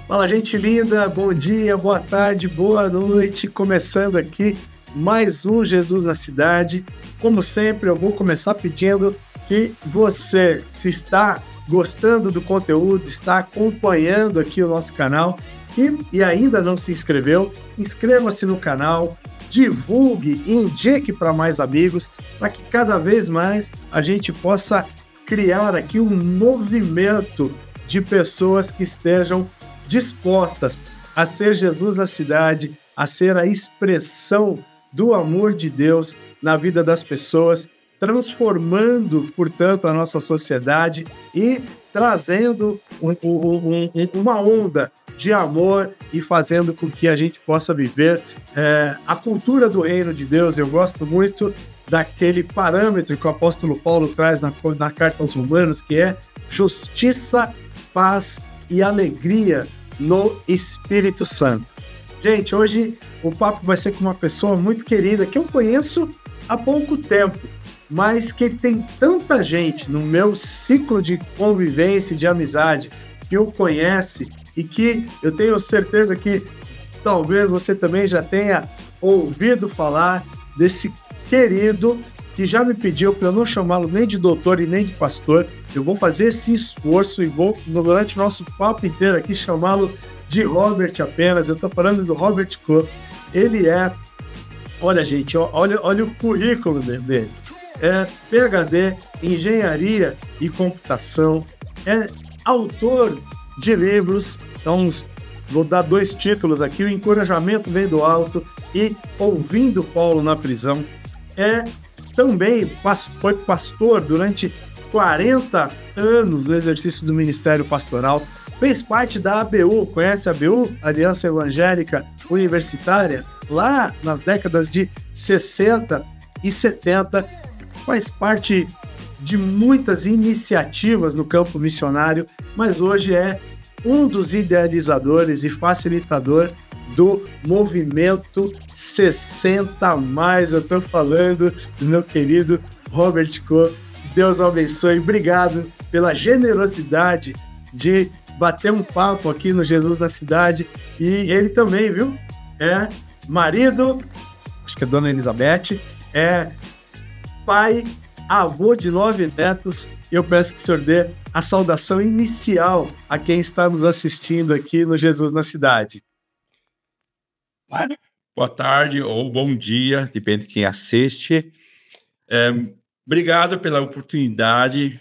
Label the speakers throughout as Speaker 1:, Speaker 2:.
Speaker 1: Fala, gente linda, bom dia, boa tarde, boa noite, começando aqui mais um Jesus na Cidade. Como sempre, eu vou começar pedindo que você, se está gostando do conteúdo, está acompanhando aqui o nosso canal e ainda não se inscreveu, inscreva-se no canal, divulgue e indique para mais amigos, para que cada vez mais a gente possa criar aqui um movimento de pessoas que estejam dispostas a ser Jesus na cidade, a ser a expressão do amor de Deus na vida das pessoas, transformando, portanto, a nossa sociedade e trazendo uma onda de amor e fazendo com que a gente possa viver a cultura do reino de Deus. Eu gosto muito daquele parâmetro que o apóstolo Paulo traz na carta aos Romanos, que é justiça, paz e alegria no Espírito Santo. Gente, hoje o papo vai ser com uma pessoa muito querida que eu conheço há pouco tempo, mas que tem tanta gente no meu ciclo de convivência e de amizade que o conhece e que eu tenho certeza que talvez você também já tenha ouvido falar desse querido que já me pediu para eu não chamá-lo nem de doutor e nem de pastor. Eu vou fazer esse esforço e vou, durante o nosso papo inteiro aqui, chamá-lo de Robert apenas. Eu estou falando do Robert Cook. Ele é, olha gente, olha o currículo dele. É PhD em Engenharia e Computação, é autor de livros, então vou dar 2 títulos aqui, O Encorajamento Vem do Alto e Ouvindo Paulo na Prisão. Também foi pastor durante 40 anos no exercício do ministério pastoral, fez parte da ABU, conhece a ABU? Aliança Evangélica Universitária, lá nas décadas de 60 e 70, faz parte de muitas iniciativas no campo missionário, mas hoje é um dos idealizadores e facilitador do movimento 60+. Eu estou falando do meu querido Robert Cook. Deus abençoe. Obrigado pela generosidade de bater um papo aqui no Jesus na Cidade. E ele também, viu? É marido, acho que é Dona Elizabeth, é pai, avô de 9 netos. Eu peço que o senhor dê a saudação inicial a quem está nos assistindo aqui no Jesus na Cidade.
Speaker 2: Boa tarde ou bom dia, depende de quem assiste. Obrigado pela oportunidade,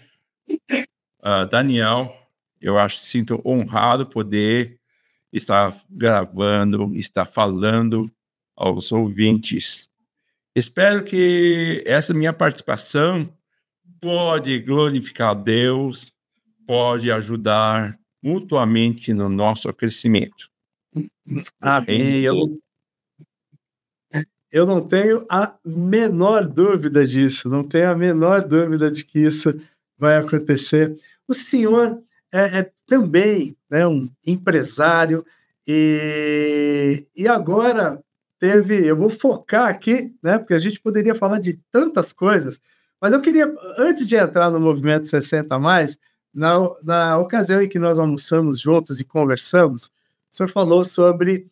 Speaker 2: Daniel. Eu sinto honrado poder estar gravando, estar falando aos ouvintes. Espero que essa minha participação pode glorificar a Deus, pode ajudar mutuamente no nosso crescimento.
Speaker 1: Amém. Eu não tenho a menor dúvida disso, não tenho a menor dúvida de que isso vai acontecer. O senhor é também, né, um empresário e agora eu vou focar aqui, né, porque a gente poderia falar de tantas coisas, mas eu queria, antes de entrar no Movimento 60+, na ocasião em que nós almoçamos juntos e conversamos, o senhor falou sobre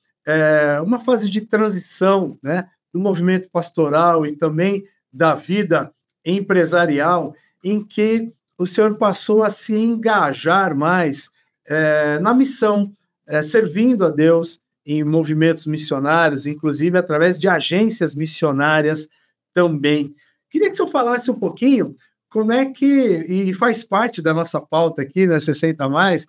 Speaker 1: uma fase de transição, né, do movimento pastoral e também da vida empresarial, em que o senhor passou a se engajar mais na missão, servindo a Deus em movimentos missionários, inclusive através de agências missionárias também. Queria que o senhor falasse um pouquinho como é que, e faz parte da nossa pauta aqui, na 60+,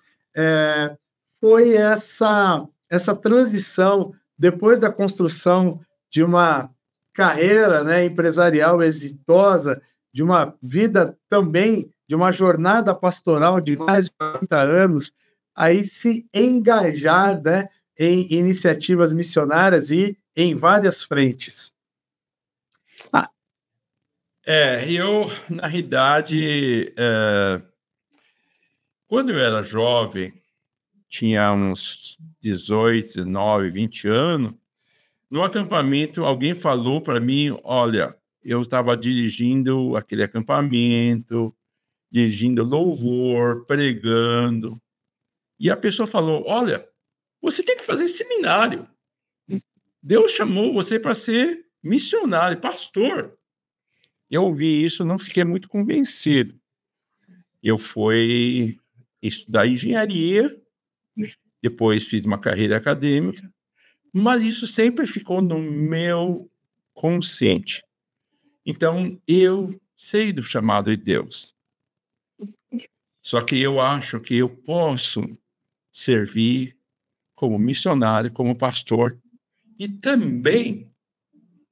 Speaker 1: foi essa transição depois da construção de uma carreira, né, empresarial exitosa, de uma vida também, de uma jornada pastoral de mais de 40 anos, aí se engajar, né, em iniciativas missionárias e em várias frentes.
Speaker 2: Eu, na realidade, Quando eu era jovem, tinha uns 18, 19, 20 anos, no acampamento alguém falou para mim, olha, eu estava dirigindo aquele acampamento, dirigindo louvor, pregando, e a pessoa falou, olha, você tem que fazer seminário. Deus chamou você para ser missionário, pastor. Eu ouvi isso, não fiquei muito convencido. Eu fui estudar engenharia, depois fiz uma carreira acadêmica, mas isso sempre ficou no meu consciente. Então, eu sei do chamado de Deus. Só que eu acho que eu posso servir como missionário, como pastor, e também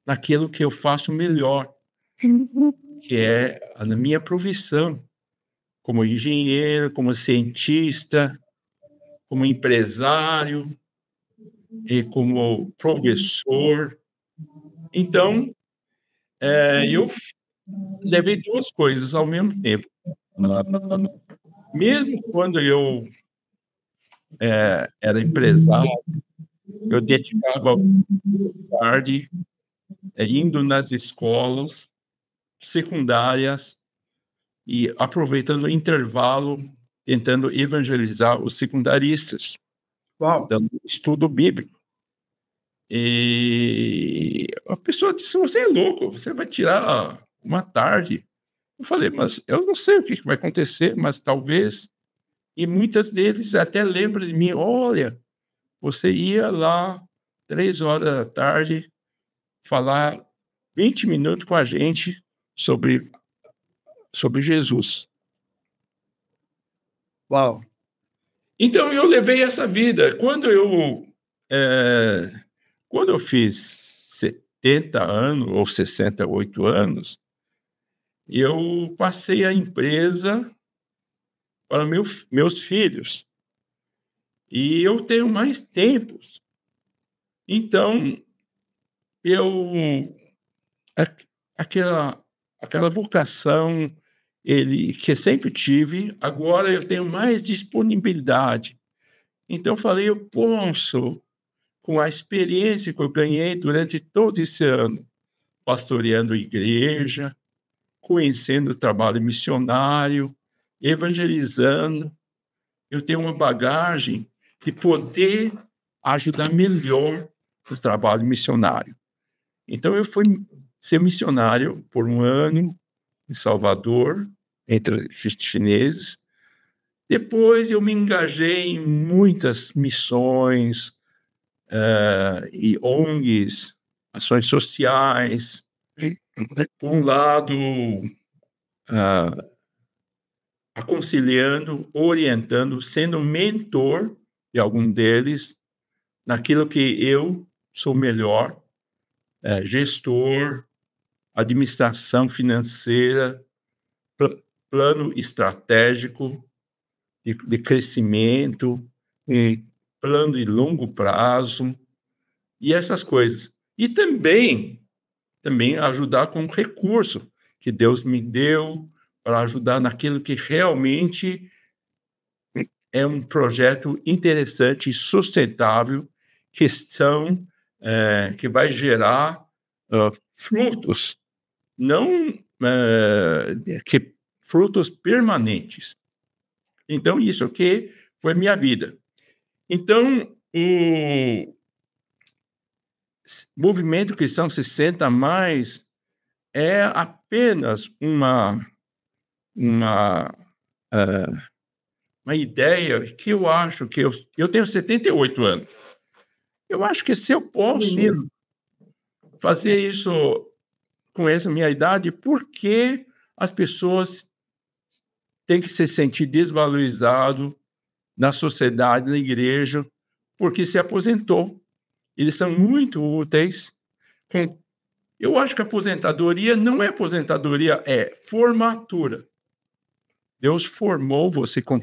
Speaker 2: naquilo que eu faço melhor, que é a minha profissão, como engenheiro, como cientista, como empresário e como professor. Então, eu levei duas coisas ao mesmo tempo. Mesmo quando eu era empresário, eu dedicava tarde indo nas escolas secundárias e aproveitando o intervalo, tentando evangelizar os secundaristas,
Speaker 1: Uau!
Speaker 2: dando estudo bíblico. E a pessoa disse, você é louco, você vai tirar uma tarde. Eu falei, mas eu não sei o que vai acontecer, mas talvez. E muitas deles até lembram de mim, olha, você ia lá 3 horas da tarde falar 20 minutos com a gente sobre Jesus.
Speaker 1: Uau!
Speaker 2: Então, eu levei essa vida. Quando eu fiz 70 anos ou 68 anos, eu passei a empresa para meus filhos. E eu tenho mais tempo. Então, aquela vocação que eu sempre tive, agora eu tenho mais disponibilidade. Então, eu falei, eu posso, com a experiência que eu ganhei durante todo esse ano, pastoreando igreja, conhecendo o trabalho missionário, evangelizando, eu tenho uma bagagem de poder ajudar melhor no trabalho missionário. Então, eu fui ser missionário por um ano em Salvador, entre chineses. Depois, eu me engajei em muitas missões e ONGs, ações sociais. Por um lado, aconselhando, orientando, sendo mentor de algum deles naquilo que eu sou melhor, gestor, administração financeira, plano estratégico de crescimento, plano de longo prazo e essas coisas. E também ajudar com o recurso que Deus me deu para ajudar naquilo que realmente é um projeto interessante e sustentável, que vai gerar frutos, não frutos permanentes. Então, isso aqui foi minha vida. Então, o Movimento Cristão 60 Mais é apenas uma ideia que eu acho que eu tenho 78 anos. Eu acho que se eu posso fazer isso com essa minha idade, por que as pessoas têm que se sentir desvalorizadas na sociedade, na igreja, porque se aposentou? Eles são muito úteis. Eu acho que a aposentadoria não é aposentadoria, é formatura. Deus formou você com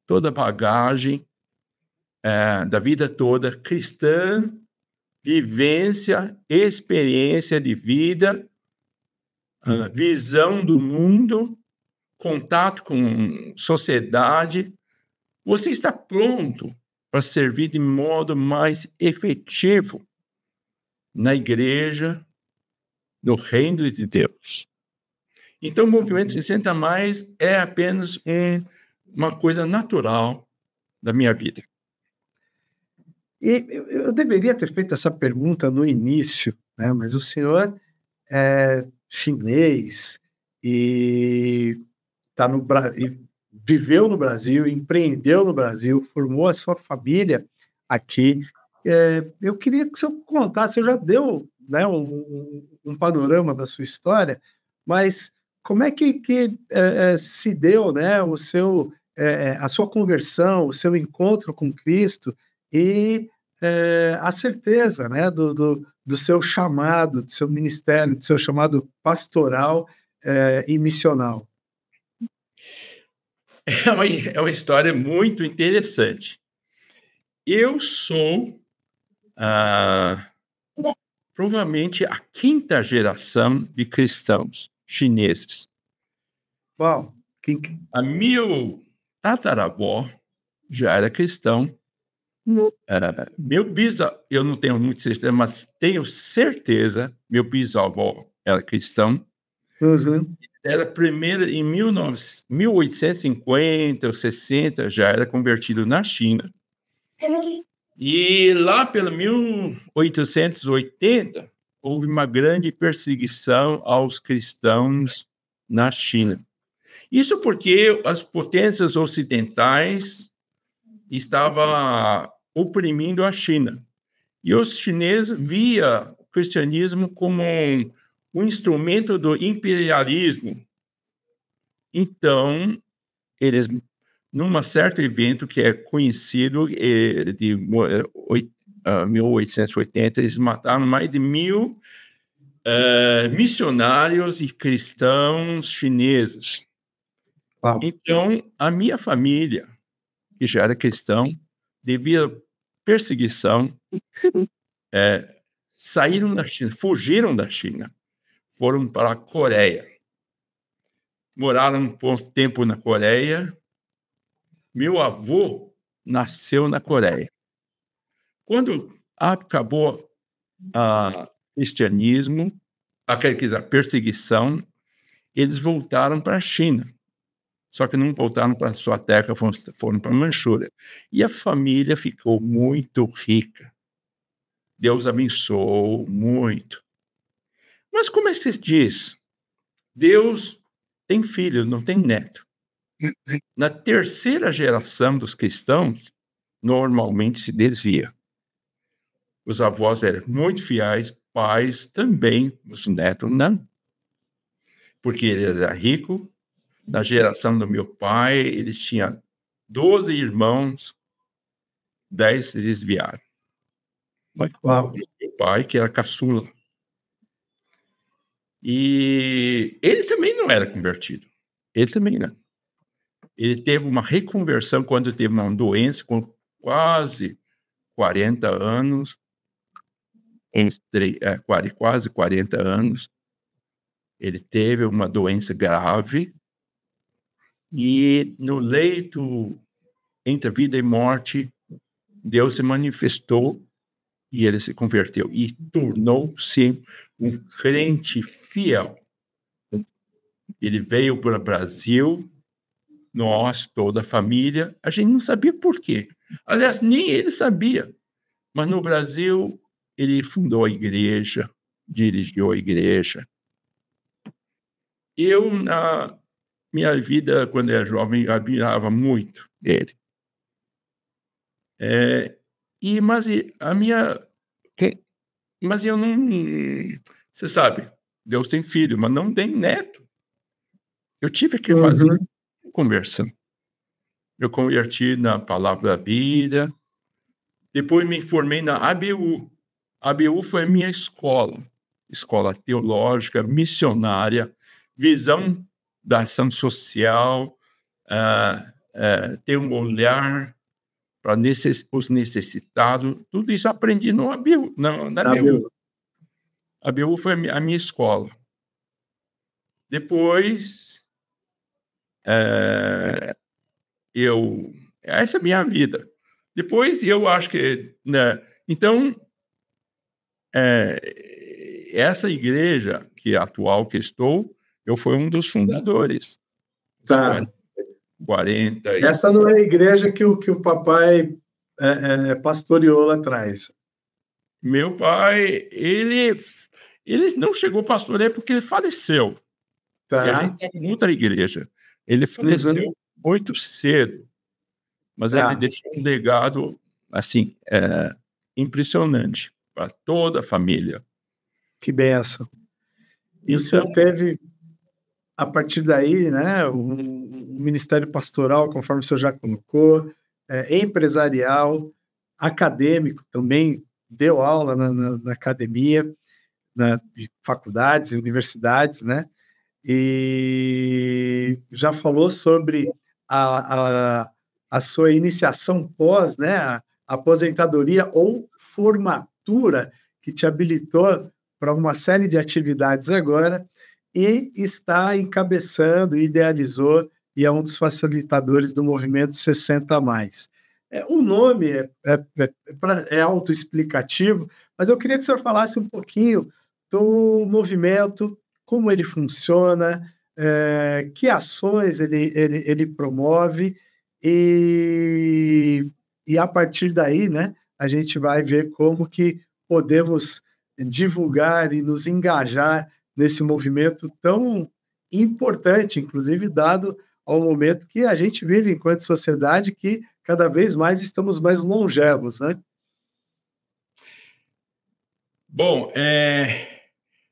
Speaker 2: toda a bagagem da vida toda cristã, vivência, experiência de vida, visão do mundo, contato com sociedade, você está pronto para servir de modo mais efetivo na igreja, no reino de Deus. Então, o movimento 60 mais é apenas uma coisa natural da minha vida.
Speaker 1: E eu deveria ter feito essa pergunta no início, né? Mas o senhor é chinês e viveu no Brasil, empreendeu no Brasil, formou a sua família aqui. Eu queria que o senhor contasse, você já deu, né, um panorama da sua história, mas como é que se deu, né, a sua conversão, o seu encontro com Cristo e a certeza, né, do seu chamado, do seu ministério, do seu chamado pastoral e missional?
Speaker 2: É uma história muito interessante. Eu sou provavelmente a 5ª geração de cristãos chineses.
Speaker 1: Uau!
Speaker 2: A meu tataravó já era cristão. Meu bisavô, eu não tenho muita certeza, mas tenho certeza, meu bisavô era cristão.
Speaker 1: Uhum.
Speaker 2: Era primeiro em 1850 ou 60, já era convertido na China. E lá pelo 1880, houve uma grande perseguição aos cristãos na China. Isso porque as potências ocidentais estavam oprimindo a China. E os chineses viam o cristianismo como um instrumento do imperialismo. Então, eles, num certo evento que é conhecido de 1880, eles mataram mais de 1.000 missionários e cristãos chineses.
Speaker 1: Uau.
Speaker 2: Então, a minha família, que já era cristão, devido à perseguição, saíram da China, fugiram da China, foram para a Coreia. Moraram um tempo na Coreia. Meu avô nasceu na Coreia. Quando acabou o cristianismo, a perseguição, eles voltaram para a China. Só que não voltaram para a sua terra, foram para a Manchúria. E a família ficou muito rica. Deus abençoou muito. Mas como é que se diz? Deus tem filho, não tem neto. Na 3ª geração dos cristãos, normalmente se desvia. Os avós eram muito fiéis, pais também, os netos não. Porque ele era rico. Na geração do meu pai, ele tinha 12 irmãos, 10 se desviaram.
Speaker 1: Uau.
Speaker 2: Meu pai, que era caçula. E ele também não era convertido. Ele também não. Ele teve uma reconversão quando teve uma doença com quase 40 anos. Quase 40 anos. Ele teve uma doença grave. E no leito entre a vida e morte, Deus se manifestou e ele se converteu e tornou-se um crente fiel. Ele veio para o Brasil, nós, toda a família, a gente não sabia por quê. Aliás, nem ele sabia. Mas no Brasil, ele fundou a igreja, dirigiu a igreja. Eu, na minha vida, quando era jovem, admirava muito ele. Mas eu não... Você sabe, Deus tem filho, mas não tem neto. Eu tive que fazer conversão. Eu converti na Palavra da Vida. Depois me formei na ABU. A ABU foi a minha escola teológica, missionária, visão da ação social, ter um olhar para os necessitados. Tudo isso aprendi no ABU, na ABU. A ABU foi a minha escola. Depois, Essa é a minha vida. Depois, eu acho que... Né, então, essa igreja que atual que estou, eu fui um dos fundadores.
Speaker 1: Tá.
Speaker 2: 40.
Speaker 1: Essa não é a igreja que o papai pastoreou lá atrás.
Speaker 2: Meu pai, ele não chegou a pastorear porque ele faleceu.
Speaker 1: Tá.
Speaker 2: E a gente está em outra igreja. Ele faleceu muito cedo, mas ele deixou um legado assim impressionante para toda a família.
Speaker 1: Que benção. E o senhor teve, a partir daí, né, o ministério pastoral, conforme o senhor já colocou, empresarial, acadêmico também, deu aula na academia, de faculdades e universidades, né? E já falou sobre a sua iniciação pós, né, a aposentadoria ou formatura, que te habilitou para uma série de atividades agora, e está encabeçando, idealizou e é um dos facilitadores do movimento 60+. O nome é autoexplicativo, mas eu queria que o senhor falasse um pouquinho do movimento, como ele funciona, que ações ele promove, e a partir daí, né, a gente vai ver como que podemos divulgar e nos engajar nesse movimento tão importante, inclusive dado ao momento que a gente vive enquanto sociedade, que cada vez mais estamos mais longevos, né?
Speaker 2: Bom,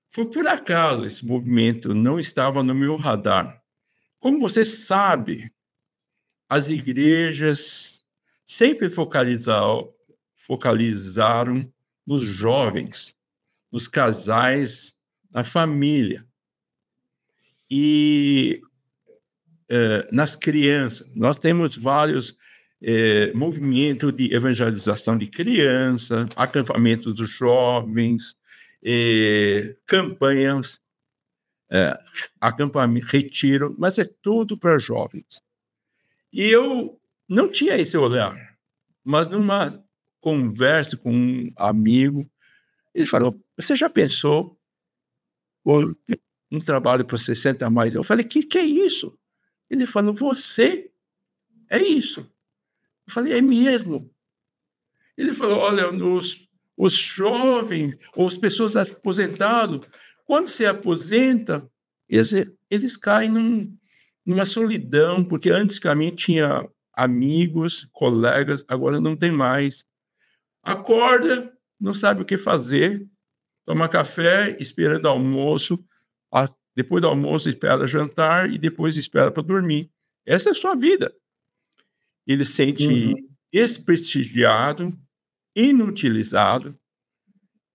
Speaker 2: foi por acaso esse movimento não estava no meu radar. Como você sabe, as igrejas sempre focalizaram nos jovens, nos casais, na família e nas crianças. Nós temos vários movimentos de evangelização de crianças, acampamentos dos jovens, campanhas, acampamento, retiro, mas é tudo para jovens. E eu não tinha esse olhar, mas numa conversa com um amigo, ele falou: você já pensou um trabalho para 60+? Eu falei: que é isso? Ele falou: você é isso. Eu falei: é mesmo. Ele falou: olha, os jovens, ou as pessoas aposentadas, quando se aposenta, eles caem numa solidão, porque antigamente tinha amigos, colegas, agora não tem mais. Acorda, não sabe o que fazer, toma café, esperando almoço, depois do almoço espera jantar e depois espera para dormir. Essa é a sua vida. Ele se sente desprestigiado, inutilizado,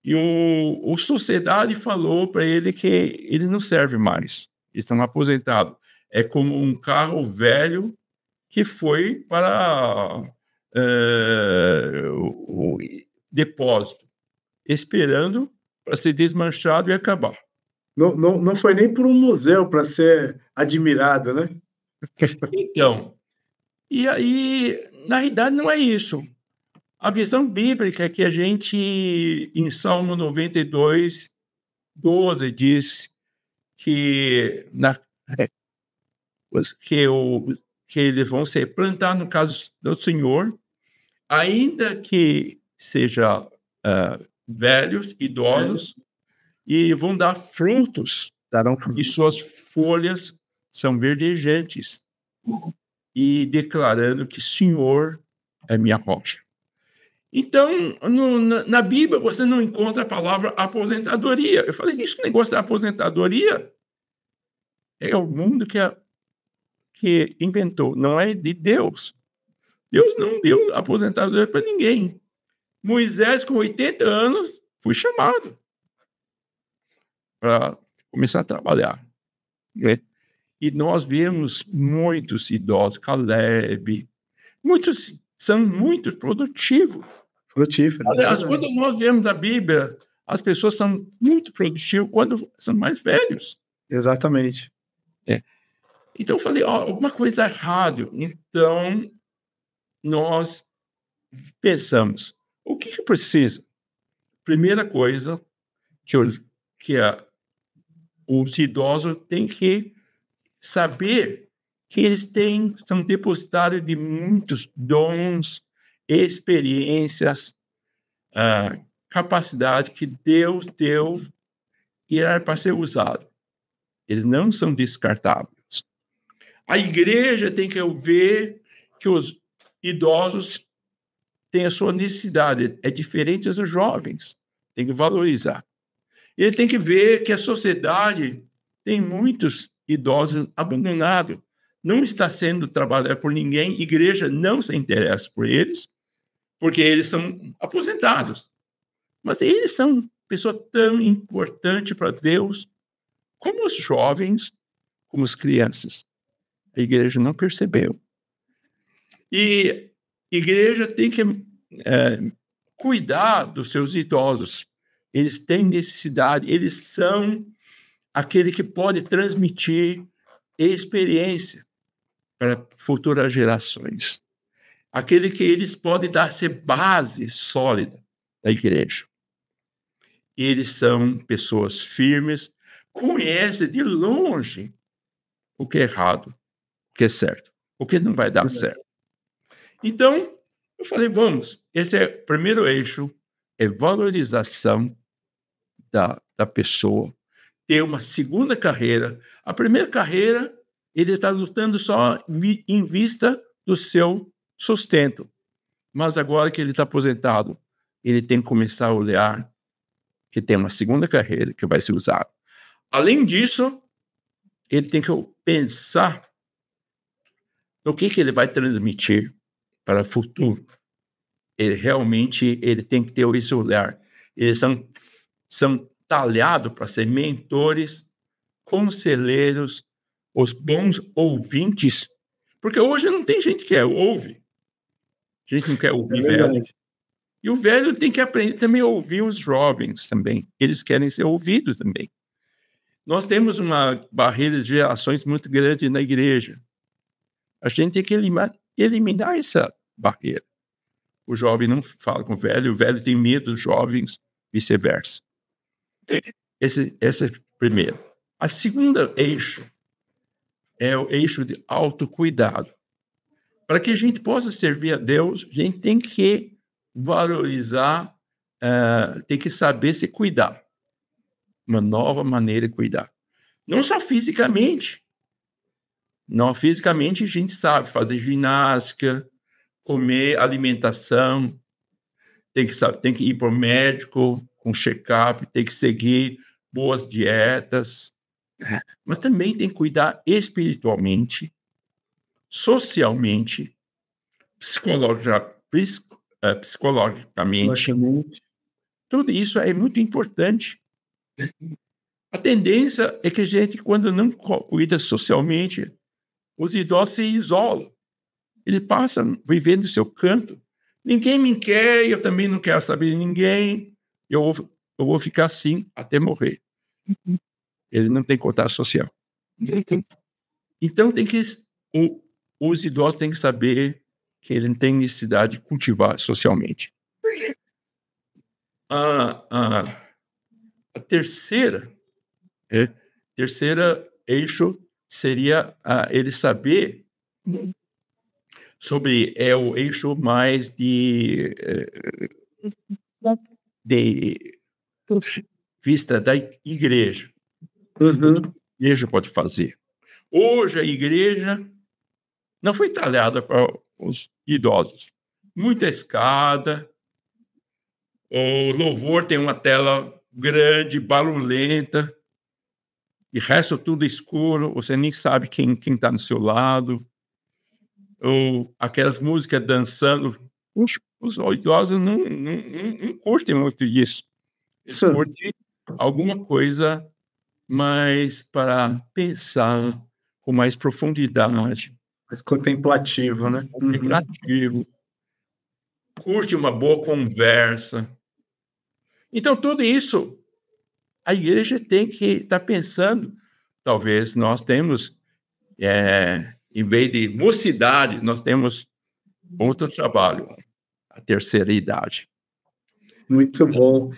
Speaker 2: e a sociedade falou para ele que ele não serve mais, estão aposentados. É como um carro velho que foi para o depósito, esperando para ser desmanchado e acabar.
Speaker 1: Não foi nem por um museu para ser admirado, né?
Speaker 2: Então, e aí, na realidade, não é isso. A visão bíblica é que a gente, em Salmo 92, 12, diz que, que eles vão ser plantados no caso do Senhor, ainda que sejam velhos, idosos, e vão dar frutos, e suas folhas são verdejantes, e declarando que o Senhor é minha rocha. Então, na Bíblia, você não encontra a palavra aposentadoria. Eu falei: isso negócio da aposentadoria é o mundo que inventou, não é de Deus. Deus não deu aposentadoria para ninguém. Moisés, com 80 anos, foi chamado para começar a trabalhar, né? E nós vemos muitos idosos, Caleb, muitos são muito produtivos. Aliás, quando nós vemos na Bíblia, as pessoas são muito produtivas quando são mais velhos.
Speaker 1: Exatamente.
Speaker 2: Então, eu falei, alguma coisa errada. Então, nós pensamos, o que precisa? Primeira coisa que, os idosos têm que saber que eles são depositários de muitos dons, experiências, capacidade que Deus deu e era para ser usado. Eles não são descartáveis. A igreja tem que ver que os idosos têm a sua necessidade, é diferente dos jovens, tem que valorizar. Ele tem que ver que a sociedade tem muitos idosos abandonados, não está sendo trabalhado por ninguém, a igreja não se interessa por eles, porque eles são aposentados. Mas eles são pessoas tão importantes para Deus, como os jovens, como as crianças. A igreja não percebeu. E a igreja tem que cuidar dos seus idosos. Eles têm necessidade, eles são aquele que pode transmitir experiência para futuras gerações. Aquele que eles podem dar-se base sólida da igreja. Eles são pessoas firmes, conhecem de longe o que é errado, o que é certo, o que não vai dar certo. Então, eu falei, vamos, esse é o primeiro eixo, é valorização da pessoa, ter uma segunda carreira. A primeira carreira, ele está lutando só em vista do seu sustento. Mas agora que ele está aposentado, ele tem que começar a olhar que tem uma segunda carreira que vai ser usada. Além disso, ele tem que pensar no que ele vai transmitir para o futuro. Ele tem que ter esse olhar. Eles são talhados para ser mentores, conselheiros, os bons ouvintes, porque hoje não tem gente que ouve. A gente não quer ouvir velho. E o velho tem que aprender também a ouvir os jovens também. Eles querem ser ouvidos também. Nós temos uma barreira de gerações muito grande na igreja. A gente tem que eliminar essa barreira. O jovem não fala com o velho tem medo dos jovens, vice-versa. Esse é o primeiro. A segunda eixo é o eixo de autocuidado. Para que a gente possa servir a Deus, a gente tem que valorizar, tem que saber se cuidar. Uma nova maneira de cuidar. Não só fisicamente. Não, fisicamente a gente sabe fazer ginástica, comer, alimentação, tem que ir para o médico com check-up, tem que seguir boas dietas, mas também tem que cuidar espiritualmente, socialmente, psicologicamente. Tudo isso é muito importante. A tendência é que a gente, quando não cuida socialmente, os idosos se isolam. Ele passa vivendo o seu canto. Ninguém me quer, eu também não quero saber de ninguém. Eu vou ficar assim até morrer. Ele não tem contato social. Então, os idosos têm que saber que ele tem necessidade de cultivar socialmente. A terceira eixo seria ele saber sobre o eixo mais de vista da igreja.
Speaker 1: Uhum.
Speaker 2: A igreja pode fazer. Hoje a igreja não foi talhada para os idosos. Muita escada, o louvor tem uma tela grande, barulhenta, e resto tudo escuro, você nem sabe quem está no seu lado. Ou aquelas músicas dançando. Os idosos não curtem muito isso. Eles curtem alguma coisa mais para pensar com mais profundidade.
Speaker 1: Mais contemplativo, né?
Speaker 2: Contemplativo. Curte uma boa conversa. Então, tudo isso, a igreja tem que estar pensando. Talvez nós temos Em vez de mocidade, nós temos outro trabalho, a terceira idade.
Speaker 1: Muito bom.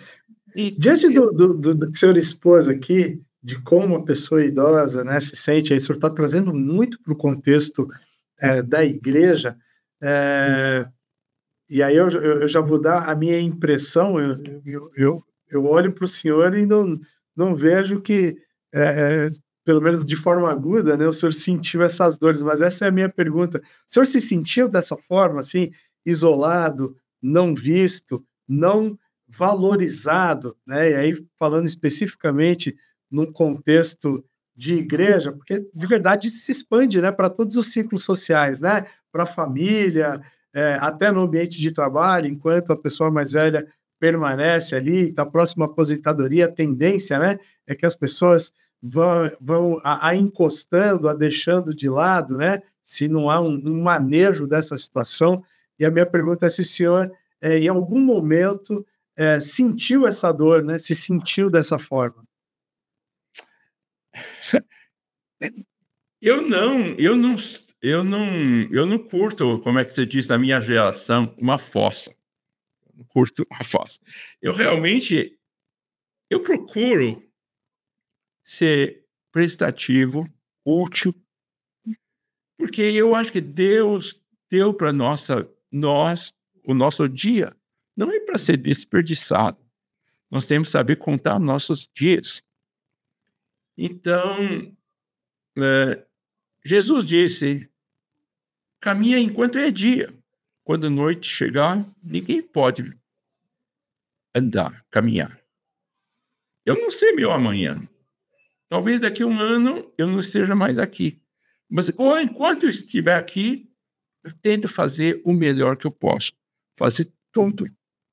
Speaker 1: Diante do que o senhor expôs aqui, de como a pessoa idosa, né, se sente, aí o senhor está trazendo muito para o contexto da igreja, e aí eu já vou dar a minha impressão, eu olho para o senhor e não vejo que, pelo menos de forma aguda, né, o senhor sentiu essas dores, mas essa é a minha pergunta. O senhor se sentiu dessa forma, assim, isolado, não visto, não valorizado, né? E aí falando especificamente num contexto de igreja, porque de verdade se expande, né, para todos os ciclos sociais, né? Para a família, até no ambiente de trabalho, enquanto a pessoa mais velha permanece ali, está próximo à aposentadoria, a tendência, né, é que as pessoas vão a encostando, a deixando de lado, né, se não há um manejo dessa situação. E a minha pergunta é se o senhor, em algum momento, sentiu essa dor, né, se sentiu dessa forma.
Speaker 2: Eu não curto, como é que você diz na minha geração, uma fossa. Não curto uma fossa. Eu procuro ser prestativo, útil, porque eu acho que Deus deu para nós o nosso dia. Não é para ser desperdiçado. Nós temos que saber contar nossos dias. Então, Jesus disse, caminha enquanto é dia. Quando a noite chegar, ninguém pode caminhar. Eu não sei meu amanhã. Talvez daqui a um ano eu não esteja mais aqui. Mas enquanto eu estiver aqui, eu tento fazer o melhor que eu posso. Fazer tudo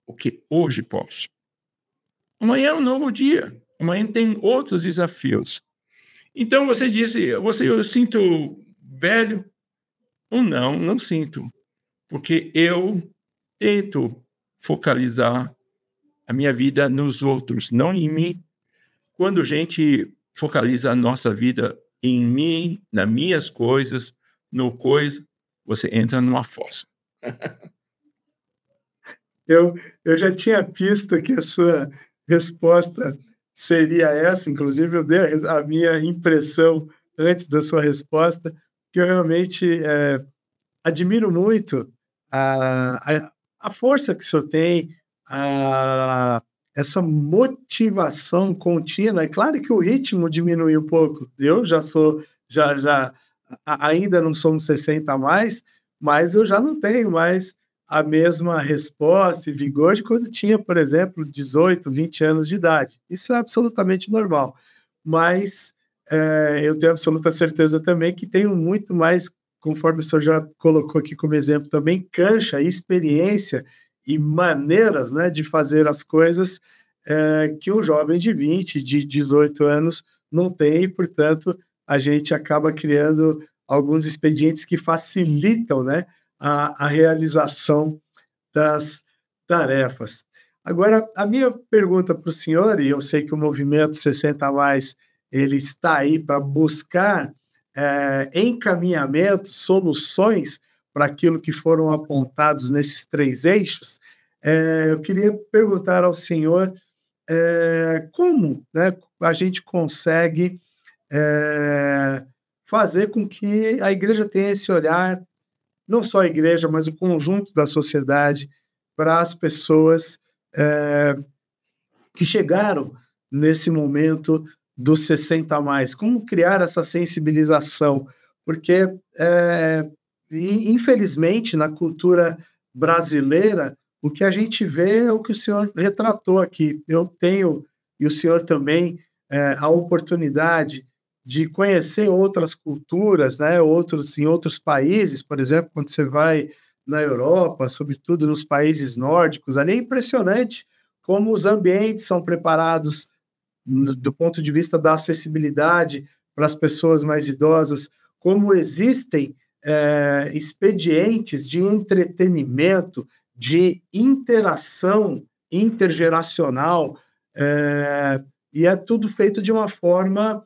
Speaker 2: o que hoje posso. Amanhã é um novo dia. Amanhã tem outros desafios. Então você disse, eu sinto velho? Ou não sinto. Porque eu tento focalizar a minha vida nos outros, não em mim. Quando a gente focaliza a nossa vida em mim, nas minhas coisas, você entra numa fossa.
Speaker 1: Eu já tinha visto que a sua resposta seria essa, inclusive eu dei a minha impressão antes da sua resposta, que eu realmente admiro muito a força que o senhor tem, essa motivação contínua. É claro que o ritmo diminui um pouco. Eu ainda não sou uns 60 a mais, mas eu já não tenho mais a mesma resposta e vigor de quando tinha, por exemplo, 18, 20 anos de idade. Isso é absolutamente normal. Mas eu tenho absoluta certeza também que tenho muito mais, conforme o senhor já colocou aqui como exemplo também, cancha, experiência e maneiras, né, de fazer as coisas que um jovem de 20, de 18 anos não tem, e, portanto, a gente acaba criando alguns expedientes que facilitam, né, a realização das tarefas. Agora, a minha pergunta para o senhor, e eu sei que o movimento 60 a mais, ele está aí para buscar encaminhamentos, soluções para aquilo que foram apontados nesses 3 eixos. Eu queria perguntar ao senhor como, né, a gente consegue fazer com que a igreja tenha esse olhar, não só a igreja, mas o conjunto da sociedade, para as pessoas que chegaram nesse momento dos 60 a mais. Como criar essa sensibilização? Porque, infelizmente, na cultura brasileira, o que a gente vê é o que o senhor retratou aqui. Eu tenho, e o senhor também, a oportunidade de conhecer outras culturas, né, em outros países, por exemplo, quando você vai na Europa, sobretudo nos países nórdicos, ali é impressionante como os ambientes são preparados do ponto de vista da acessibilidade para as pessoas mais idosas, como existem expedientes de entretenimento, de interação intergeracional, e é tudo feito de uma forma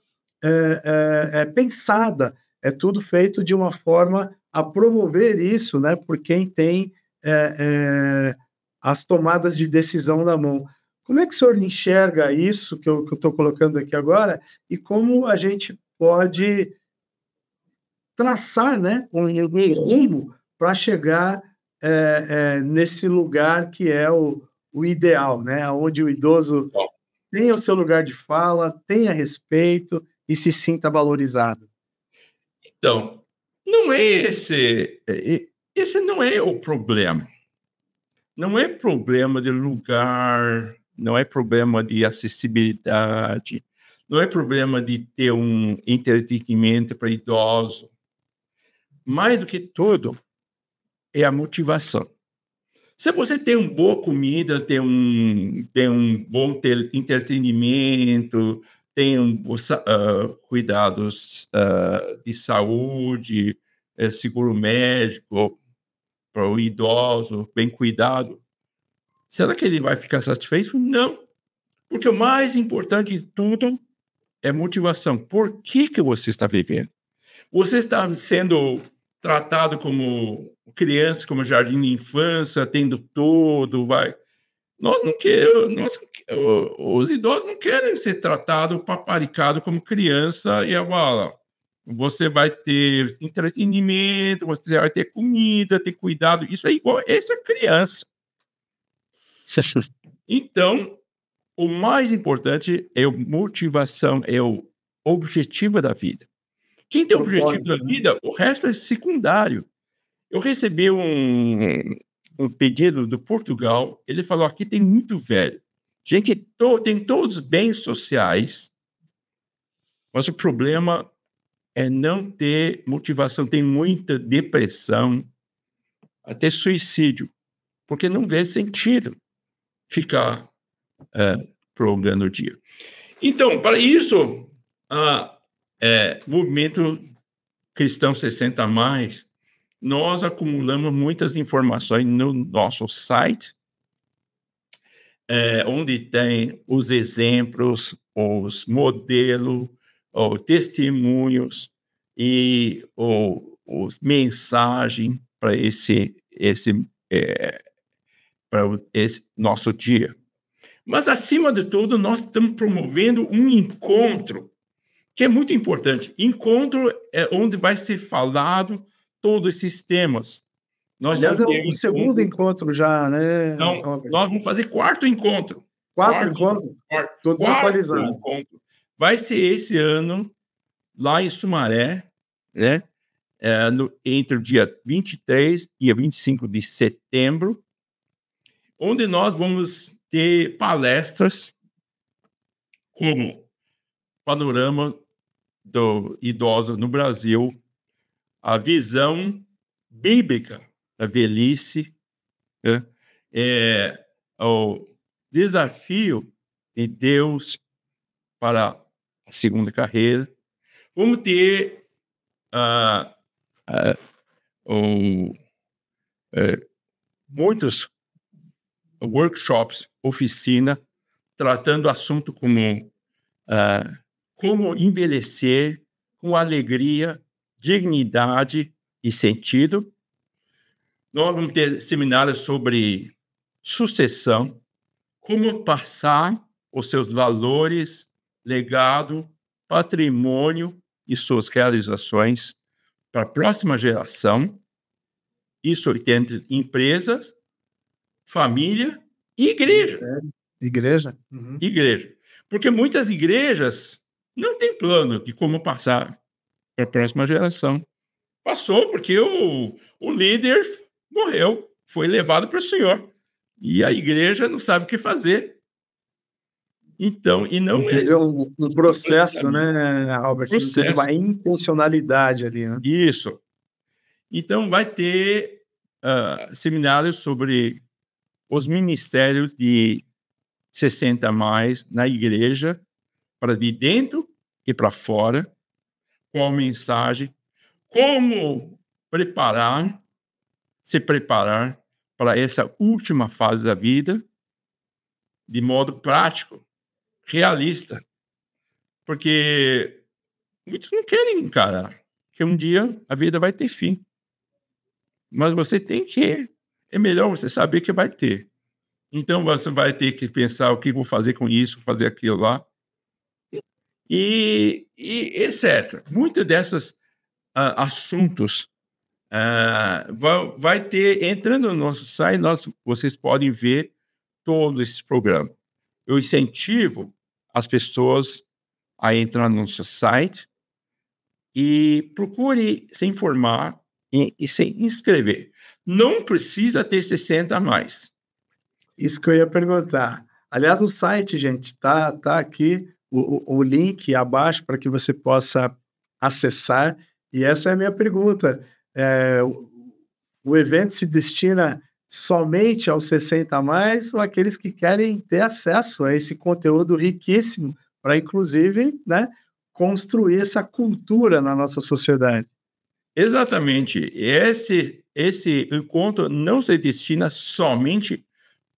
Speaker 1: pensada, é tudo feito de uma forma a promover isso, né, por quem tem as tomadas de decisão na mão. Como é que o senhor enxerga isso que eu estou colocando aqui agora e como a gente pode traçar, né, um rumo para chegar nesse lugar que é o ideal, né, onde o idoso tenha o seu lugar de fala, tenha respeito e se sinta valorizado?
Speaker 2: Então, não é esse não é o problema. Não é problema de lugar, não é problema de acessibilidade, não é problema de ter um entretenimento para idoso. Mais do que tudo, é a motivação. Se você tem uma boa comida, tem um bom entretenimento, tem cuidados de saúde, seguro médico para o idoso, bem cuidado, será que ele vai ficar satisfeito? Não, porque o mais importante de tudo é motivação. Por que você está vivendo? Você está sendo tratado como criança, como jardim de infância, tendo tudo, vai. Nós não queremos, os idosos não querem ser tratados, paparicados como criança e agora você vai ter entretenimento, você vai ter comida, ter cuidado, isso é igual, essa é criança. Então, o mais importante é a motivação, é o objetivo da vida. Quem tem o objetivo da vida, o resto é secundário. Eu recebi um pedido do Portugal, ele falou, aqui tem muito velho. Gente, tem todos os bens sociais, mas o problema é não ter motivação, tem muita depressão, até suicídio, porque não vê sentido ficar prolongando o dia. Então, para isso, movimento cristão 60 a mais, nós acumulamos muitas informações no nosso site, onde tem os exemplos, os modelos, os testemunhos e os mensagens para esse nosso dia. Mas, acima de tudo, nós estamos promovendo um encontro, que é muito importante. Encontro é onde vai ser falado todos esses temas. Nós
Speaker 1: Aliás, é
Speaker 2: vamos ter
Speaker 1: o segundo encontro já, né,
Speaker 2: Não,
Speaker 1: Robert?
Speaker 2: nós vamos fazer quarto encontro.
Speaker 1: Quarto encontro? Estou desatualizado.
Speaker 2: Encontro. Vai ser esse ano, lá em Sumaré, né? Entre o dia 23 e 25 de setembro, onde nós vamos ter palestras como panorama do idoso no Brasil, a visão bíblica da velhice, né? O desafio de Deus para a segunda carreira. Vamos ter muitos workshops, oficina, tratando assunto como como envelhecer com alegria, dignidade e sentido. Nós vamos ter seminários sobre sucessão, como passar os seus valores, legado, patrimônio e suas realizações para a próxima geração. Isso entre empresas, família e igreja.
Speaker 1: Igreja? Uhum.
Speaker 2: Igreja. Porque muitas igrejas não têm plano de como passar para a próxima geração. Passou porque o líder morreu, foi levado para o Senhor. E a igreja não sabe o que fazer. Então, e não
Speaker 1: teve um processo, né, Robert? Teve uma intencionalidade ali, né?
Speaker 2: Isso. Então, vai ter seminários sobre os ministérios de 60 a mais na igreja, para de dentro e para fora, qual mensagem, como se preparar para essa última fase da vida, de modo prático, realista, porque muitos não querem encarar, que um dia a vida vai ter fim. Mas você tem que... É melhor você saber que vai ter. Então, você vai ter que pensar o que vou fazer com isso, fazer aquilo lá. E etc. Muitos desses assuntos vai ter... Entrando no nosso site, vocês podem ver todo esse programa. Eu incentivo as pessoas a entrar no nosso site e procure se informar e se inscrever. Não precisa ter 60 a mais.
Speaker 1: Isso que eu ia perguntar. Aliás, o site, gente, tá aqui o link abaixo para que você possa acessar. E essa é a minha pergunta. O evento se destina somente aos 60 a mais ou aqueles que querem ter acesso a esse conteúdo riquíssimo para, inclusive, né, construir essa cultura na nossa sociedade?
Speaker 2: Exatamente. Esse encontro não se destina somente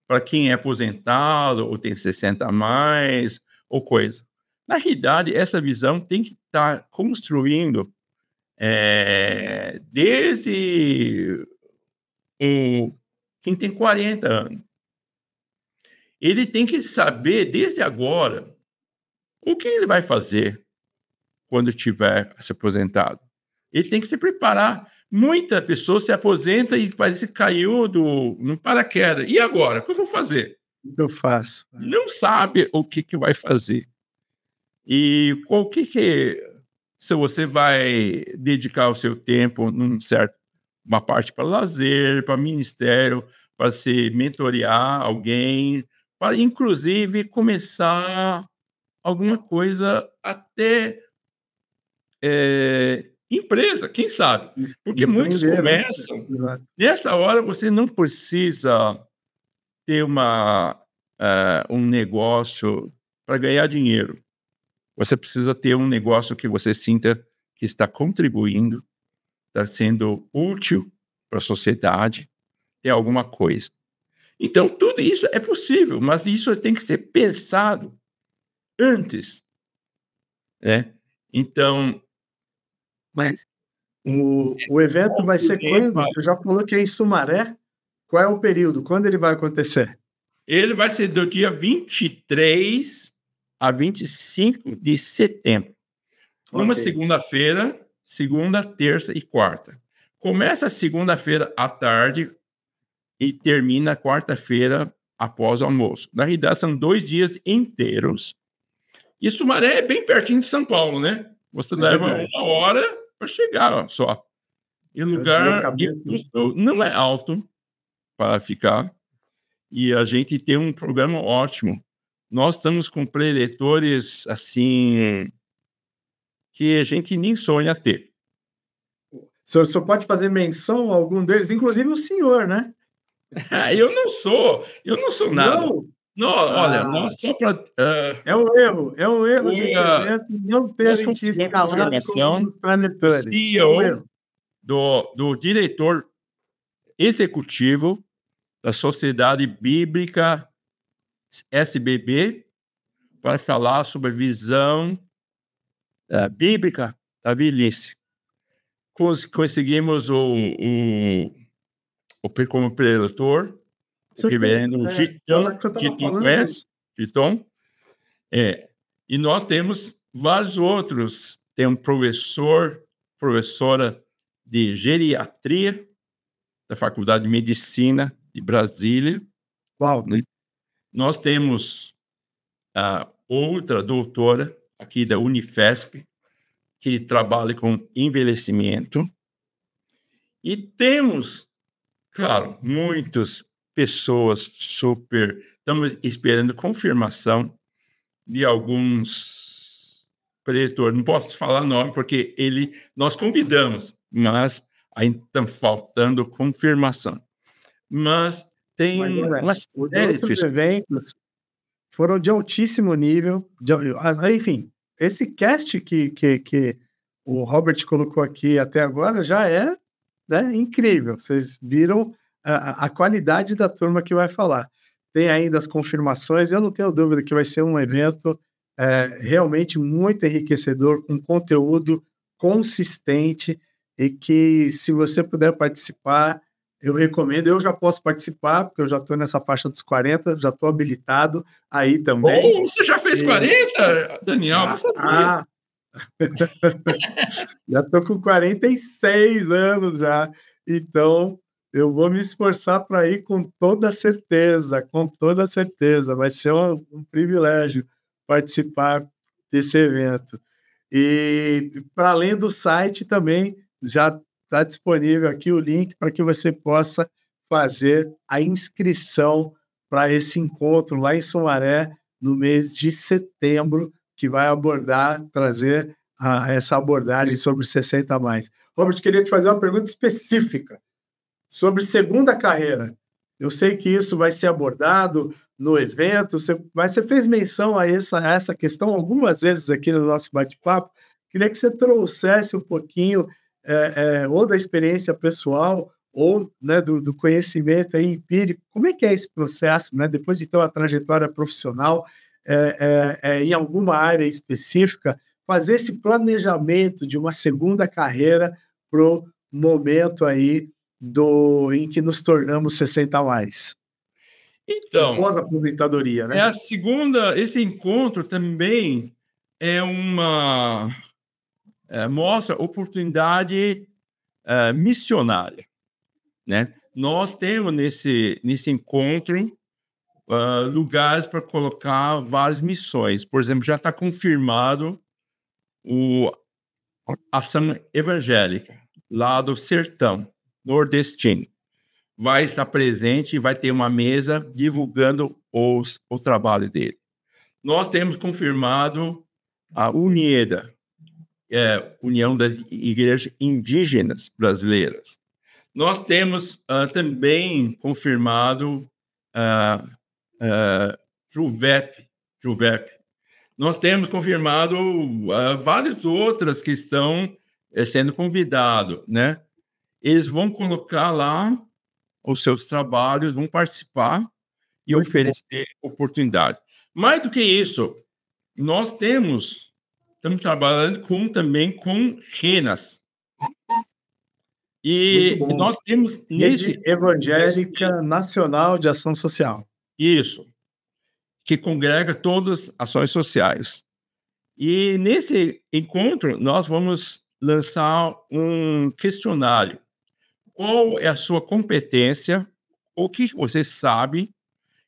Speaker 2: para quem é aposentado ou tem 60 a mais ou coisa. Na realidade, essa visão tem que estar construindo desde quem tem 40 anos. Ele tem que saber desde agora o que ele vai fazer quando tiver se aposentado. Ele tem que se preparar. Muita pessoa se aposenta e parece que caiu no paraquedas. E agora? O que eu vou fazer?
Speaker 1: O que eu faço?
Speaker 2: Não sabe o que vai fazer. E se você vai dedicar o seu tempo uma parte para lazer, para ministério, para se mentorear alguém, para inclusive começar alguma coisa até empresa, quem sabe? Porque muitos começam.
Speaker 1: Né?
Speaker 2: Nessa hora você não precisa ter um negócio para ganhar dinheiro. Você precisa ter um negócio que você sinta que está contribuindo, está sendo útil para a sociedade, tem alguma coisa. Então, tudo isso é possível, mas isso tem que ser pensado antes. Né? Então...
Speaker 1: Mas o evento vai ser quando? Você já falou que é em Sumaré. Qual é o período? Quando ele vai acontecer?
Speaker 2: Ele vai ser do dia 23 a 25 de setembro. Numa segunda-feira, segunda, terça e quarta. Começa segunda-feira à tarde e termina quarta-feira após o almoço. Na realidade, são 2 dias inteiros. E Sumaré é bem pertinho de São Paulo, né? Você leva 1 hora para chegar só. E o lugar não é alto para ficar. E a gente tem um programa ótimo. Nós estamos com preletores, assim, que a gente nem sonha ter.
Speaker 1: O senhor pode fazer menção a algum deles, inclusive o senhor, né?
Speaker 2: Eu não sou nada. Não, olha, nós só para...
Speaker 1: É um erro desse evento não terem te escalado como os preletores.
Speaker 2: O CEO do diretor executivo da Sociedade Bíblica SBB para falar sobre a visão bíblica da velhice. Conseguimos como preletor o reverendo Giton. E nós temos vários outros. Tem um professora de geriatria da Faculdade de Medicina de Brasília.
Speaker 1: Uau!
Speaker 2: Nós temos outra doutora aqui da Unifesp, que trabalha com envelhecimento. E temos, claro, muitas pessoas estamos esperando confirmação de alguns preletores. Não posso falar nome, porque nós convidamos, mas ainda está faltando confirmação. Mas tem uma série de pessoas.
Speaker 1: Eventos foram de altíssimo nível. Enfim, esse cast que o Robert colocou aqui até agora já é, né, incrível. Vocês viram a qualidade da turma que vai falar. Tem ainda as confirmações. Eu não tenho dúvida que vai ser um evento realmente muito enriquecedor, com conteúdo consistente e que, se você puder participar, eu recomendo. Eu já posso participar, porque eu já estou nessa faixa dos 40, já estou habilitado aí também.
Speaker 2: Oh, você já fez
Speaker 1: E
Speaker 2: 40, Daniel? Não sabia.
Speaker 1: já já estou com 46 anos já, então eu vou me esforçar para ir com toda certeza, com toda certeza. Vai ser um privilégio participar desse evento. E para além do site também já está disponível aqui o link para que você possa fazer a inscrição para esse encontro lá em Sumaré, no mês de setembro, que vai trazer essa abordagem sobre 60 a mais. Robert, queria te fazer uma pergunta específica sobre segunda carreira. Eu sei que isso vai ser abordado no evento, mas você fez menção a essa questão algumas vezes aqui no nosso bate-papo. Queria que você trouxesse um pouquinho ou da experiência pessoal ou, né, do conhecimento aí empírico. Como é que é esse processo, né, depois de ter uma trajetória profissional em alguma área específica, fazer esse planejamento de uma segunda carreira para o momento aí em que nos tornamos 60 a mais. O
Speaker 2: Então,
Speaker 1: pós-aposentadoria,
Speaker 2: é
Speaker 1: né?
Speaker 2: a segunda. Esse encontro também é uma mostra oportunidade missionária, né? Nós temos nesse encontro lugares para colocar várias missões. Por exemplo, já está confirmado a ação evangélica lá do sertão nordestino. Vai estar presente e vai ter uma mesa divulgando o trabalho dele. Nós temos confirmado a UNIEDA, União das Igrejas Indígenas Brasileiras. Nós temos também confirmado JUVEP. Nós temos confirmado várias outras que estão sendo convidados, né? Eles vão colocar lá os seus trabalhos, vão participar e oferecer oportunidade. Mais do que isso, nós estamos trabalhando também com renas. E nós temos
Speaker 1: Rede Evangélica Nacional de Ação Social.
Speaker 2: Isso, que congrega todas as ações sociais. E nesse encontro, nós vamos lançar um questionário. Qual é a sua competência? O que você sabe?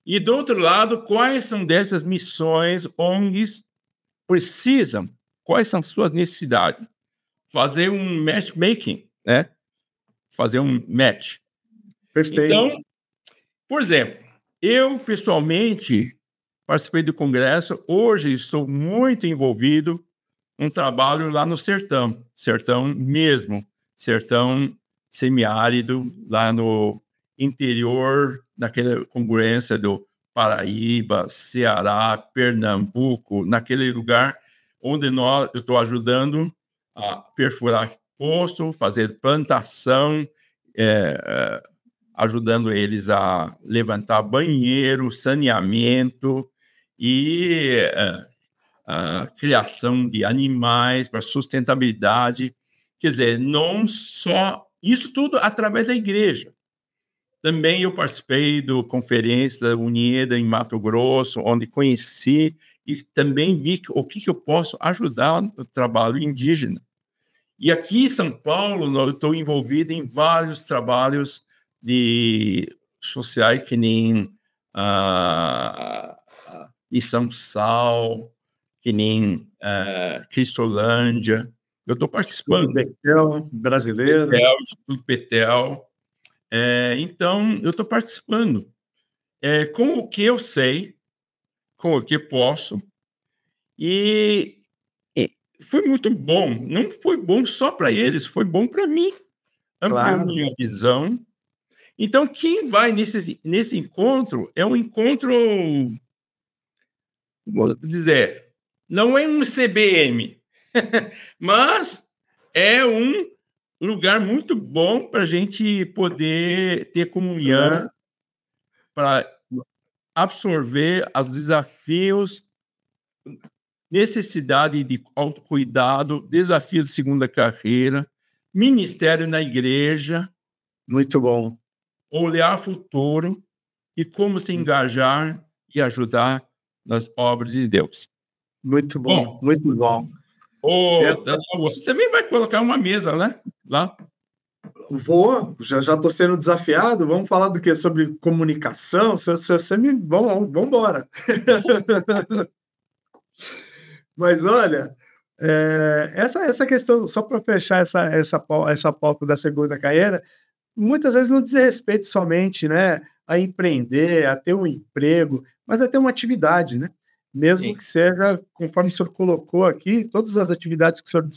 Speaker 2: E, do outro lado, quais são dessas missões, ONGs, precisam? Quais são suas necessidades? Fazer um matchmaking, né? Fazer um match.
Speaker 1: Perfeito.
Speaker 2: Então, por exemplo, eu, pessoalmente, participei do congresso. Hoje, estou muito envolvido um trabalho lá no sertão mesmo, sertão semiárido, lá no interior daquela congruência do Paraíba, Ceará, Pernambuco, naquele lugar onde eu estou ajudando a perfurar poço, fazer plantação, ajudando eles a levantar banheiro, saneamento e a criação de animais para sustentabilidade. Quer dizer, não só isso tudo através da igreja. Também eu participei da conferência da UNIEDA em Mato Grosso, onde conheci e também vi o que eu posso ajudar no trabalho indígena. E aqui em São Paulo, eu estou envolvido em vários trabalhos sociais, que nem Missão Sal, que nem Cristolândia. Eu estou participando.
Speaker 1: Betel, brasileiro.
Speaker 2: Instituto Betel. Então, eu estou participando com o que eu sei, com o que posso. E foi muito bom. Não foi bom só para eles, foi bom para mim. Ampliou minha visão. Então, quem vai nesse encontro é um encontro, vou dizer, não é um CBM, mas é um lugar muito bom para a gente poder ter comunhão, para absorver os desafios necessidade de autocuidado, desafio de segunda carreira, ministério na igreja,
Speaker 1: Muito bom.
Speaker 2: olhar futuro e como se engajar e ajudar nas obras de Deus.
Speaker 1: Muito bom,
Speaker 2: Bom,
Speaker 1: muito bom.
Speaker 2: Daniel, você também vai colocar uma mesa, né? Lá.
Speaker 1: Já estou sendo desafiado. Vamos falar do que? Sobre comunicação? Vamos embora. Mas olha, essa questão, só para fechar essa pauta da segunda carreira, muitas vezes não diz respeito somente, né, a empreender, a ter um emprego, mas a ter uma atividade, né? Mesmo
Speaker 2: Sim.
Speaker 1: que seja, conforme o senhor colocou aqui, todas as atividades que o senhor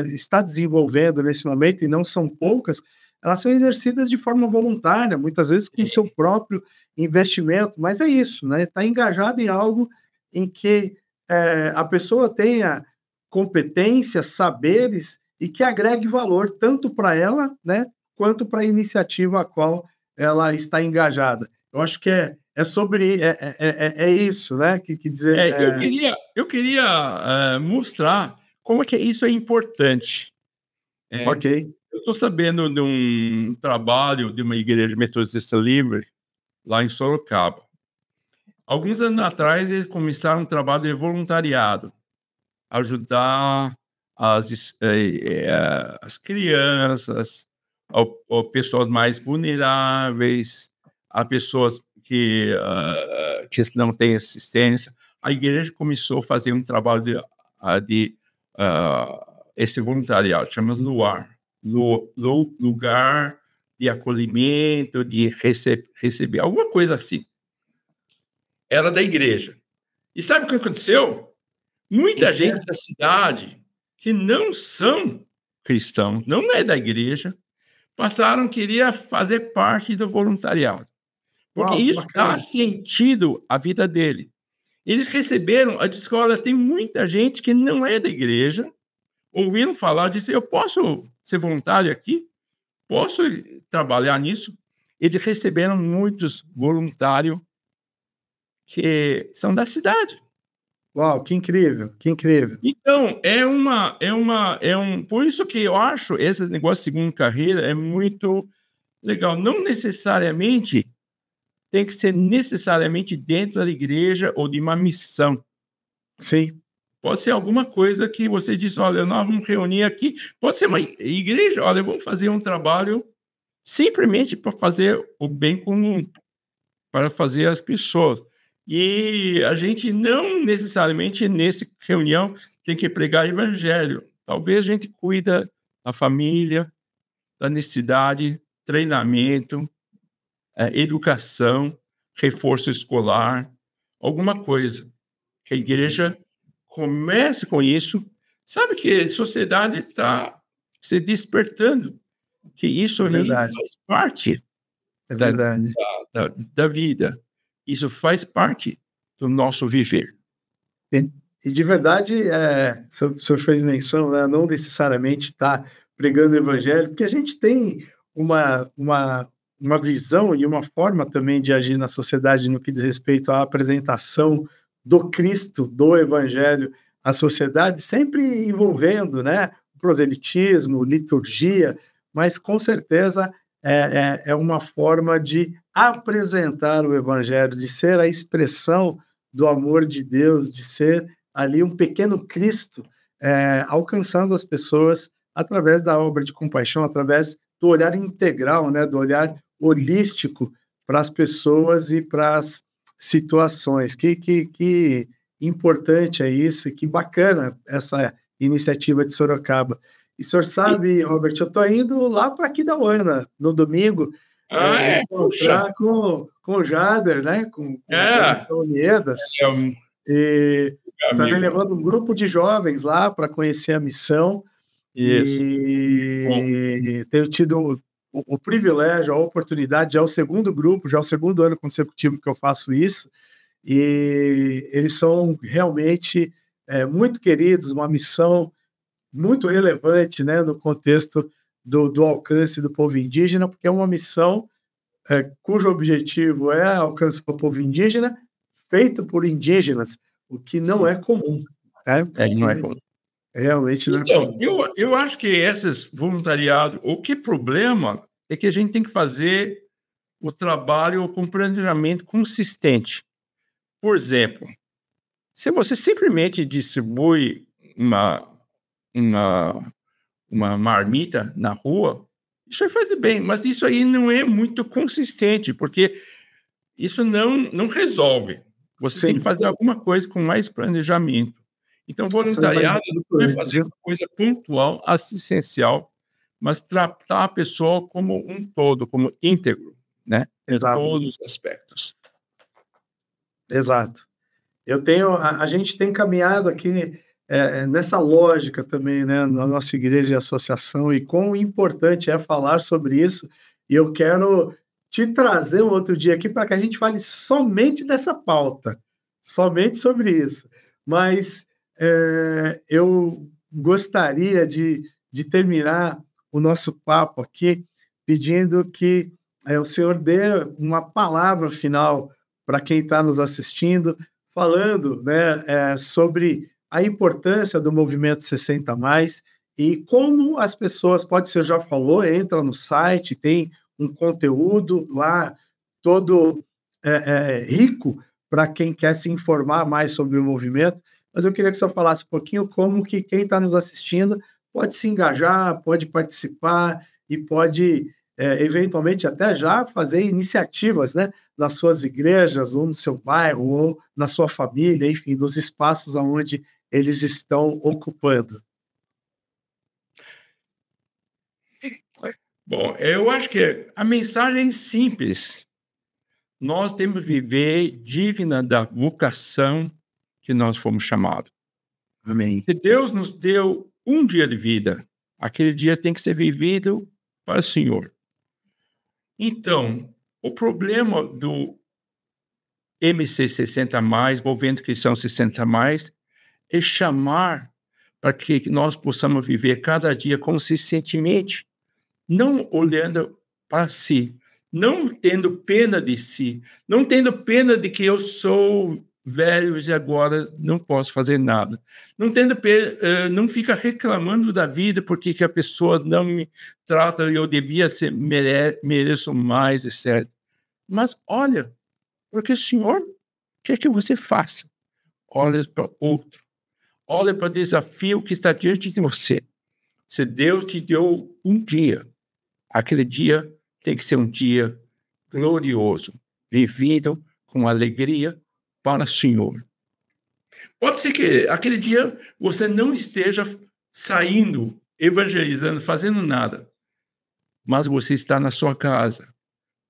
Speaker 1: está desenvolvendo nesse momento, e não são poucas, elas são exercidas de forma voluntária, muitas vezes com o seu próprio investimento, mas é isso, né? Está engajado em algo em que a pessoa tenha competências, saberes e que agregue valor tanto para ela, né, quanto para a iniciativa a qual ela está engajada. Eu acho que é sobre isso, né? Que dizer.
Speaker 2: Eu queria mostrar como é que isso é importante.
Speaker 1: Ok.
Speaker 2: Eu estou sabendo de um trabalho de uma igreja metodista livre lá em Sorocaba. Alguns anos atrás, eles começaram um trabalho de voluntariado, ajudar as crianças, ou pessoas mais vulneráveis, a pessoas que não têm assistência. A igreja começou a fazer um trabalho de esse voluntariado, chama LUAR, Lugar de Acolhimento, de receber, alguma coisa assim. Era da igreja. E sabe o que aconteceu? Muita gente da cidade que não são cristãos, não é da igreja, queria fazer parte do voluntariado. Porque isso dá sentido à vida dele. Eles receberam, a escola tem muita gente que não é da igreja, ouviram falar, disse, eu posso ser voluntário aqui? Posso trabalhar nisso? Eles receberam muitos voluntários que são da cidade.
Speaker 1: Uau, que incrível, que incrível.
Speaker 2: Então, por isso que eu acho esse negócio de segunda carreira é muito legal. Não necessariamente tem que ser necessariamente dentro da igreja ou de uma missão.
Speaker 1: Sim.
Speaker 2: Pode ser alguma coisa que você diz, olha, nós vamos reunir aqui. Pode ser uma igreja, olha, vamos fazer um trabalho simplesmente para fazer o bem comum, para fazer as pessoas. E a gente não necessariamente, nessa reunião, tem que pregar evangelho. Talvez a gente cuida da família, da necessidade, treinamento, educação, reforço escolar, alguma coisa. Que a igreja comece com isso. Sabe que a sociedade está se despertando, que isso aí faz parte da vida. Isso faz parte do nosso viver.
Speaker 1: E de verdade, o senhor fez menção, né, não necessariamente estar pregando o evangelho, porque a gente tem uma visão e uma forma também de agir na sociedade no que diz respeito à apresentação do Cristo, do evangelho à sociedade, sempre envolvendo, né, proselitismo, liturgia, mas com certeza é uma forma de apresentar o evangelho, de ser a expressão do amor de Deus, de ser ali um pequeno Cristo, alcançando as pessoas através da obra de compaixão, através do olhar integral, né, do olhar holístico para as pessoas e para as situações. Que importante é isso, que bacana essa iniciativa de Sorocaba. E o senhor sabe, Robert, eu estou indo lá para Aquidauana no domingo, encontrar com o Jader, né, com a Missão Unidas, e estarei levando um grupo de jovens lá para conhecer a missão.
Speaker 2: Isso.
Speaker 1: E tenho tido o privilégio, a oportunidade, já é o segundo grupo, já é o segundo ano consecutivo que eu faço isso, e eles são realmente muito queridos, uma missão muito relevante, né, no contexto do alcance do povo indígena, porque é uma missão cujo objetivo é alcançar o povo indígena, feito por indígenas, o que não é comum. Porque
Speaker 2: não é bom.
Speaker 1: realmente não é
Speaker 2: Então,
Speaker 1: comum.
Speaker 2: eu acho que esses voluntariado, o que problema é que a gente tem que fazer o trabalho com planejamento consistente. Por exemplo, se você simplesmente distribui uma, uma marmita na rua, isso aí faz bem, mas isso aí não é muito consistente, porque isso não resolve. Você tem que
Speaker 1: Sim,
Speaker 2: fazer alguma coisa com mais planejamento. Então,
Speaker 1: ações mais
Speaker 2: voluntariado não é
Speaker 1: importantes,
Speaker 2: fazer
Speaker 1: viu?
Speaker 2: uma coisa pontual, assistencial, mas tratar a pessoa como um todo, como íntegro, né? Em
Speaker 1: Exato,
Speaker 2: todos os aspectos.
Speaker 1: exato. A gente tem caminhado aqui nessa lógica também, né, na nossa igreja e associação, e quão importante é falar sobre isso. E eu quero te trazer um outro dia aqui para que a gente fale somente dessa pauta, somente sobre isso. Mas eu gostaria de terminar o nosso papo aqui pedindo que o senhor dê uma palavra final para quem está nos assistindo, falando, né, sobre a importância do movimento 60 mais e como as pessoas, pode ser, já falou, entra no site, tem um conteúdo lá todo rico para quem quer se informar mais sobre o movimento, mas eu queria que você falasse um pouquinho como que quem está nos assistindo pode se engajar, pode participar e pode, eventualmente, até já fazer iniciativas, né, nas suas igrejas, ou no seu bairro, ou na sua família, enfim, nos espaços onde eles estão ocupando.
Speaker 2: Bom, eu acho que a mensagem é simples. Nós temos que viver digna da vocação que nós fomos chamados.
Speaker 1: Amém.
Speaker 2: Se Deus nos deu um dia de vida, aquele dia tem que ser vivido para o Senhor. Então, o problema do MC 60 mais, Movimento Cristão 60 mais, é chamar para que nós possamos viver cada dia consistentemente, não olhando para si, não tendo pena de si, não tendo pena de que eu sou velho e agora não posso fazer nada, não tendo pena, não fica reclamando da vida porque que a pessoa não me trata e eu devia ser, mereço mais, etc. Mas olha, porque o Senhor quer que você faça. Olha para outro. Olha para o desafio que está diante de você. Se Deus te deu um dia, aquele dia tem que ser um dia glorioso, vivido com alegria para o Senhor. Pode ser que aquele dia você não esteja saindo, evangelizando, fazendo nada, mas você está na sua casa.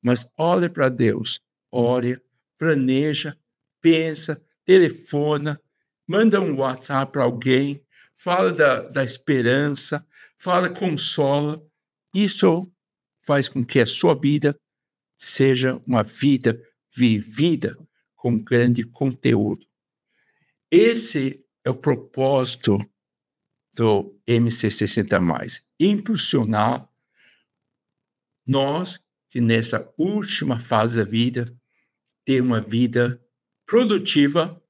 Speaker 2: Mas olhe para Deus, ore, planeja, pensa, telefona, manda um WhatsApp para alguém, fala da esperança, fala, consola. Isso faz com que a sua vida seja uma vida vivida com grande conteúdo. Esse é o propósito do MC60+, impulsionar nós que nessa última fase da vida ter uma vida produtiva,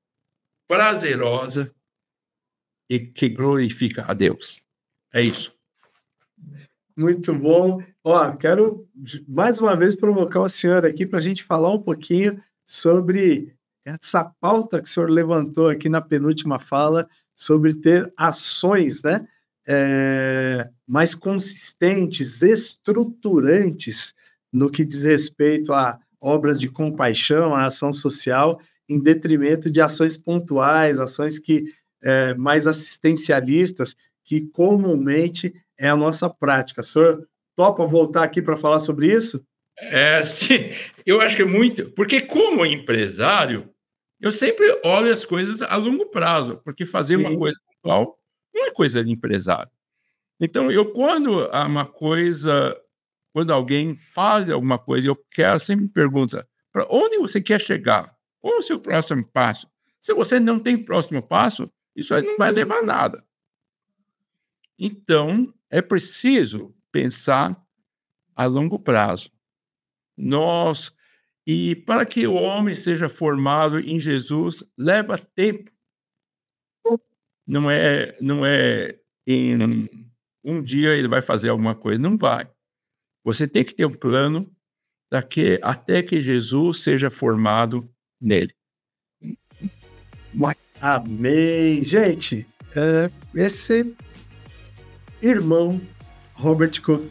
Speaker 2: prazerosa e que glorifica a Deus. É isso.
Speaker 1: Muito bom. Ó, quero mais uma vez provocar o senhor aqui para a gente falar um pouquinho sobre essa pauta que o senhor levantou aqui na penúltima fala, sobre ter ações, né, mais consistentes, estruturantes no que diz respeito a obras de compaixão, a ação social, em detrimento de ações pontuais, ações que mais assistencialistas, que comumente é a nossa prática. O senhor topa voltar aqui para falar sobre isso?
Speaker 2: Sim, eu acho que é muito, porque como empresário, eu sempre olho as coisas a longo prazo, porque fazer uma
Speaker 1: Sim,
Speaker 2: coisa pontual não é coisa de empresário. Então, quando alguém faz alguma coisa, eu quero sempre pergunta, para onde você quer chegar? Qual é o seu próximo passo? Se você não tem próximo passo, isso aí não vai levar a nada. Então, é preciso pensar a longo prazo. E para que o homem seja formado em Jesus, leva tempo. não é em um dia ele vai fazer alguma coisa, não vai. Você tem que ter um plano até que Jesus seja formado nele.
Speaker 1: Amém. Gente, esse irmão Robert Cook,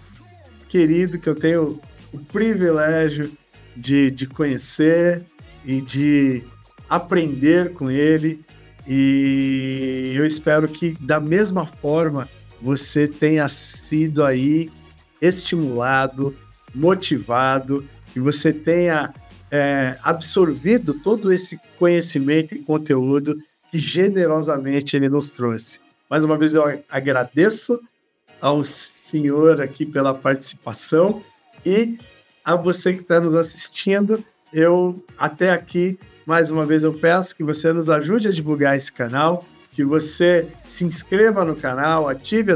Speaker 1: querido, que eu tenho o privilégio de conhecer e de aprender com ele, e eu espero que da mesma forma você tenha sido aí estimulado, motivado, e você tenha absorvido todo esse conhecimento e conteúdo que generosamente ele nos trouxe. Mais uma vez eu agradeço ao senhor aqui pela participação e a você que está nos assistindo. Até aqui, mais uma vez eu peço que você nos ajude a divulgar esse canal, que você se inscreva no canal, ative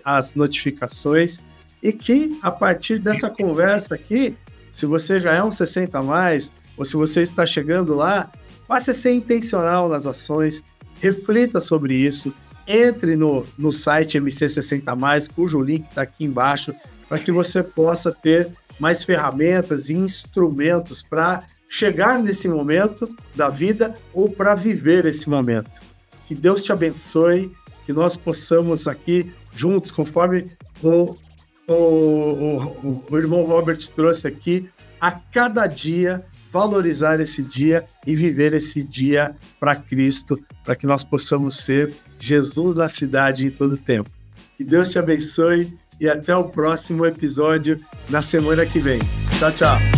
Speaker 1: as notificações e que a partir dessa conversa aqui, se você já é um 60 a mais, ou se você está chegando lá, passe a ser intencional nas ações, reflita sobre isso, entre no site MC60+, cujo link está aqui embaixo, para que você possa ter mais ferramentas e instrumentos para chegar nesse momento da vida ou para viver esse momento. Que Deus te abençoe, que nós possamos aqui juntos, conforme o irmão Robert trouxe aqui, a cada dia valorizar esse dia e viver esse dia para Cristo, para que nós possamos ser Jesus na cidade em todo tempo. Que Deus te abençoe e até o próximo episódio na semana que vem. Tchau, tchau.